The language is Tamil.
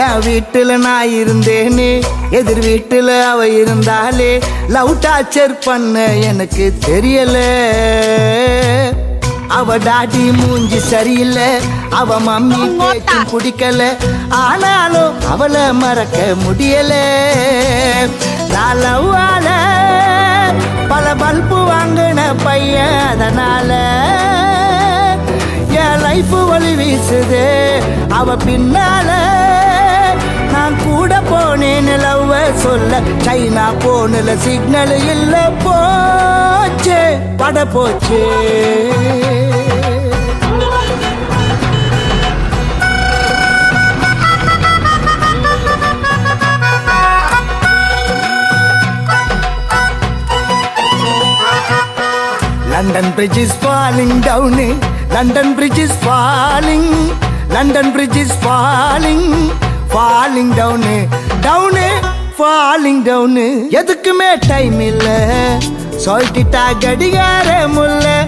என் வீட்டுல நான் இருந்தேனே, எதிர் வீட்டுல அவ இருந்தாலே. லவ் டார்ச்சர் பண்ண எனக்கு தெரியல. அவ டாடி மூஞ்சி சரியில்லை, அவ மம்மி பேச்சும் பிடிக்கல. ஆனாலும் அவளை மறக்க முடியல. நான் லவ்வால பல பல்பு வாங்கின பையன், அதனால என் லைஃப் வழி வீசுது அவ பின்னால. நான் கூட போனேன் லவ் சொல்ல, சைனா போனல சிக்னல் இல்ல, போச்சு பட போச்சு. London Bridge is falling down, London Bridge is falling, London Bridge is falling, falling down, down, falling down. எதுக்குமே டைம் இல்ல, சொல்லிட்டா கடிகார முல்ல.